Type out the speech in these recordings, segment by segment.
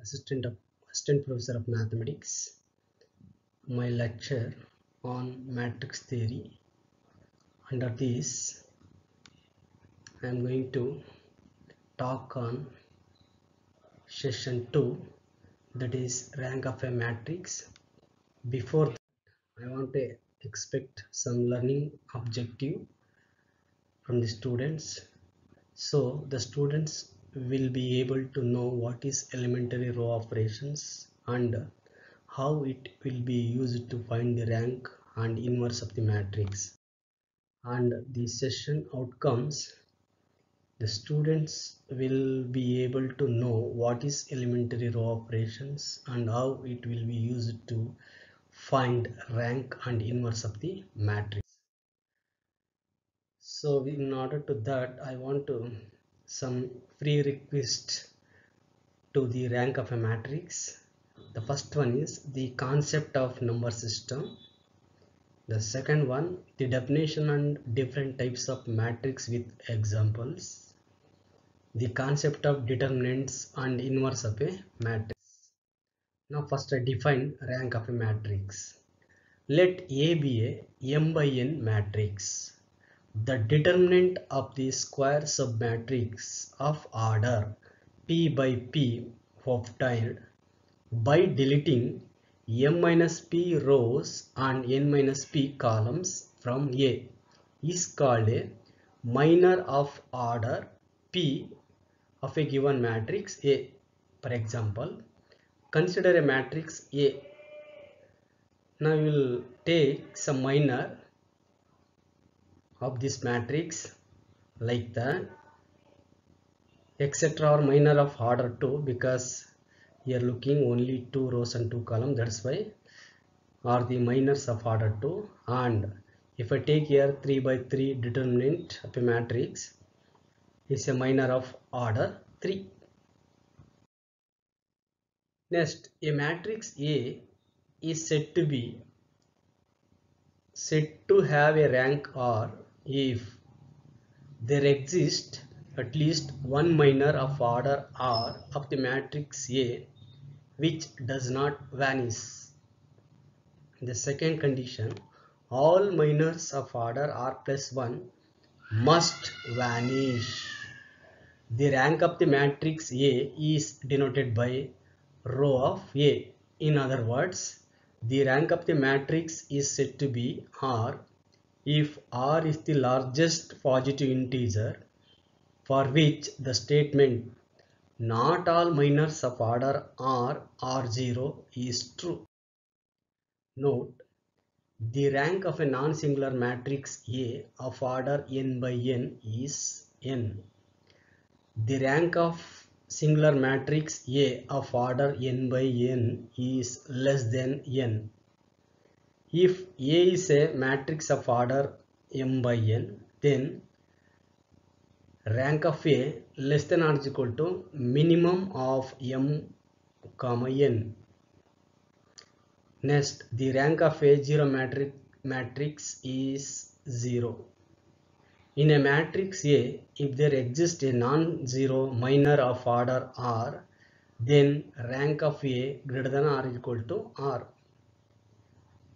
assistant of assistant professor of mathematics. My lecture on matrix theory. Under this, I am going to talk on session 2, that is rank of a matrix. Before that, I want to expect some learning objective from the students. So the students will be able to know what is elementary row operations and how it will be used to find the rank and inverse of the matrix. And the session outcomes, the students will be able to know what is elementary row operations and how it will be used to find rank and inverse of the matrix. So in order to that, I want to some prerequisite to the rank of a matrix. The first one is the concept of number system. The second one, the definition and different types of matrix with examples. The concept of determinants and inverse of a matrix. Now first I define rank of a matrix. Let A be a m by n matrix. The determinant of the square submatrix of order p by p obtained by deleting m minus p rows and n minus p columns from A is called a minor of order p of a given matrix A. For example, consider a matrix A. Now we will take some minor of this matrix like the etc. or minor of order 2, because we are looking only 2 rows and 2 columns, that's why are the minors of order 2. And if I take here 3 by 3 determinant of a matrix is a minor of order 3. Next, a matrix A is said to have a rank R if there exists at least one minor of order R of the matrix A which does not vanish. The second condition, all minors of order R plus 1 must vanish. The rank of the matrix A is denoted by row of A. In other words, the rank of the matrix is said to be R if R is the largest positive integer for which the statement not all minors of order R are 0 is true. Note, the rank of a non-singular matrix A of order n by n is n. The rank of singular matrix A of order n by n is less than n. If A is a matrix of order m by n, then rank of A less than or is equal to minimum of m comma n. Next, the rank of a zero matrix is 0. In a matrix A, if there exists a non-zero minor of order R, then rank of A greater than or is equal to R.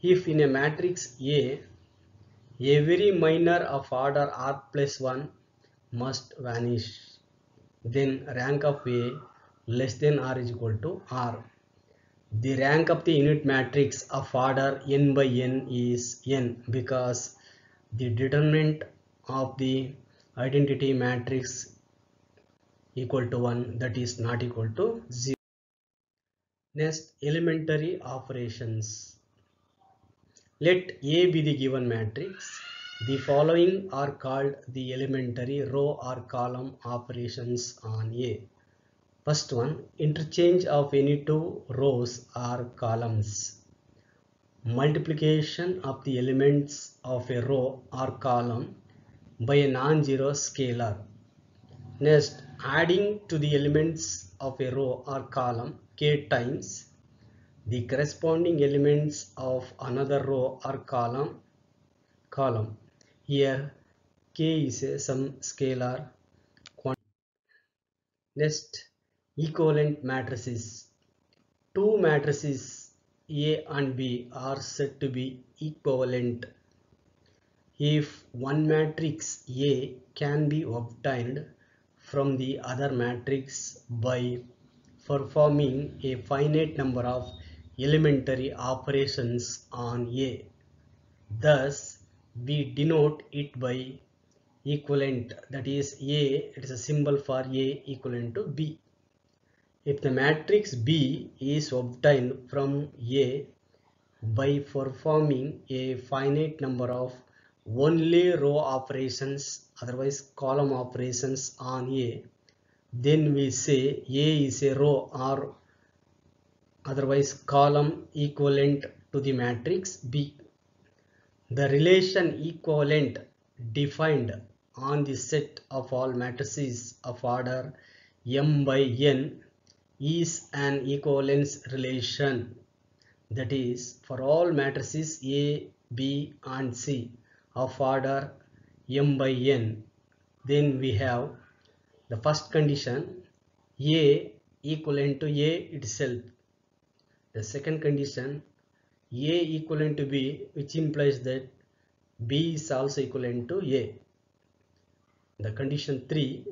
If in a matrix A, every minor of order R plus 1 must vanish, then rank of A less than or is equal to R. The rank of the unit matrix of order n by n is n because the determinant of the identity matrix equal to 1, that is not equal to 0. Next, elementary operations. Let A be the given matrix. The following are called the elementary row or column operations on A. First one, interchange of any two rows or columns. Multiplication of the elements of a row or column by a non-zero scalar. Next, adding to the elements of a row or column k times the corresponding elements of another row or column. Here k is some scalar quantity. Next, equivalent matrices. two matrices A and B are said to be equivalent if one matrix A can be obtained from the other matrix by performing a finite number of elementary operations on A. Thus, we denote it by equivalent, that is A, it is a symbol for A equivalent to B. If the matrix B is obtained from A by performing a finite number of only row operations, otherwise column operations on A, then we say A is a row or otherwise column equivalent to the matrix B. The relation equivalent defined on the set of all matrices of order m by n is an equivalence relation, that is for all matrices A, B and C of order m by n. Then we have the first condition, A equivalent to A itself. The second condition, A equivalent to B, which implies that B is also equivalent to A. The condition 3,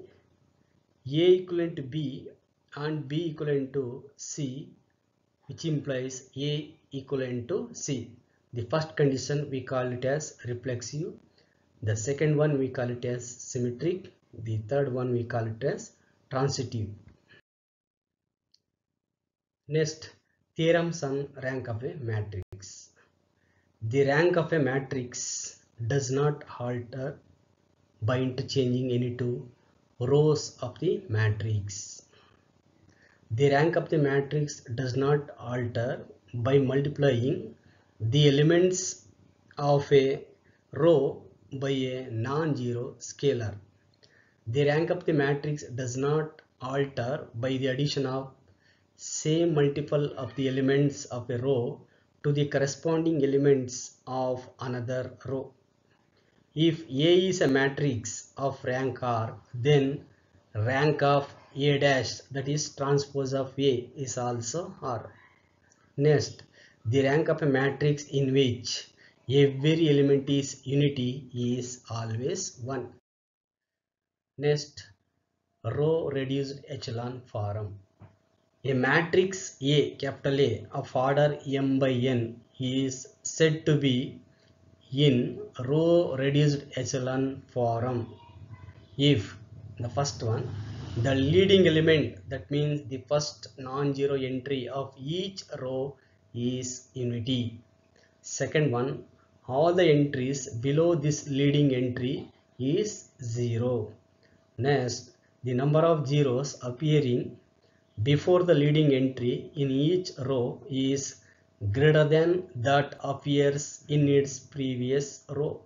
A equivalent to B and B equivalent to C, which implies A equivalent to C. The first condition we call it as reflexive. The second one we call it as symmetric. The third one we call it as transitive. Next, theorems on rank of a matrix. The rank of a matrix does not alter by interchanging any two rows of the matrix. The rank of the matrix does not alter by multiplying the elements of a row by a non-zero scalar. The rank of the matrix does not alter by the addition of same multiple of the elements of a row to the corresponding elements of another row. If A is a matrix of rank R, then rank of A dash, that is transpose of A, is also R. Next, the rank of a matrix in which every element is unity is always 1. Next, row reduced echelon form. A matrix A, capital A, of order m by n is said to be in row reduced echelon form if the first one, the leading element, that means the first non-zero entry of each row is unity. Second one, all the entries below this leading entry is 0. Next, the number of zeros appearing before the leading entry in each row is greater than that appears in its previous row.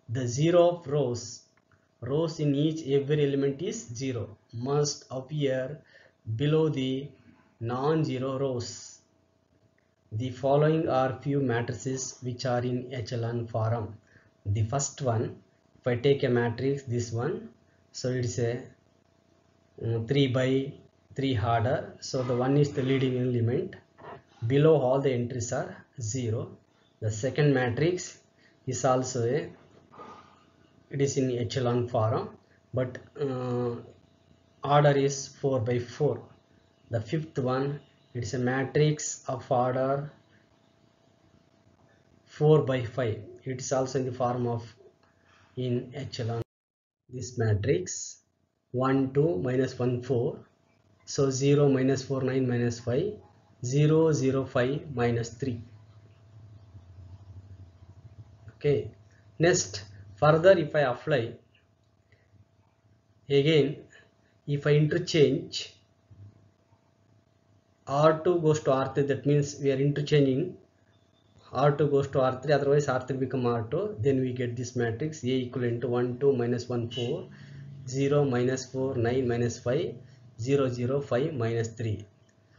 The 0 of rows in each every element is 0 must appear below the non-zero rows. The following are few matrices which are in echelon form. The first one, if I take a matrix, this one, so it is a 3 by 3 order. So the one is the leading element. Below all the entries are 0. The second matrix is also it is in echelon form, but order is 4 by 4. The fifth one, it is a matrix of order 4 by 5. It is also in the form of in echelon. This matrix 1 2 minus 1 4, so 0 minus 4 9 minus 5, 0 0 5 minus 3. Okay, next further if I apply again, if I interchange R2 goes to R3, that means we are interchanging R2 goes to R3, otherwise R3 become R2, then we get this matrix A equivalent to 1 2 minus 1 4, 0 minus 4 9 minus 5, 0 0 5 minus 3.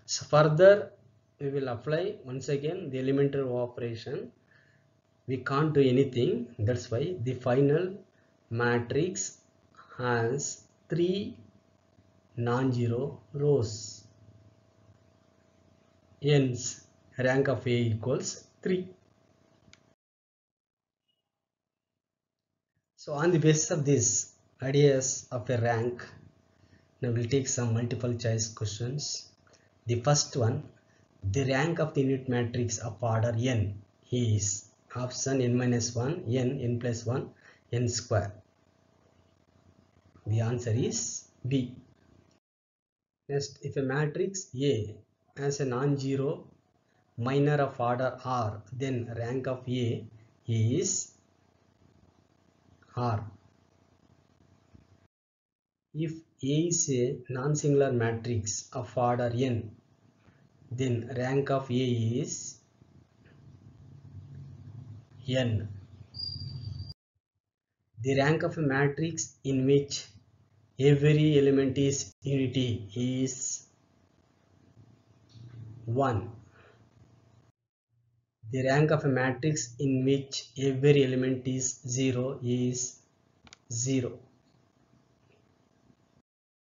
So further we will apply once again the elementary operation. We can't do anything, that's why the final matrix has 3 non-zero rows. hence rank of A equals 3. So on the basis of this ideas of a rank, now we'll take some multiple choice questions. The first one, the rank of the unit matrix of order n is option n minus 1, n plus 1, n square. The answer is B. Next, if a matrix A has a non-zero minor of order R, then rank of A is R. If A is a non-singular matrix of order n, then rank of A is n. The rank of a matrix in which every element is unity is 1. The rank of a matrix in which every element is 0 is 0.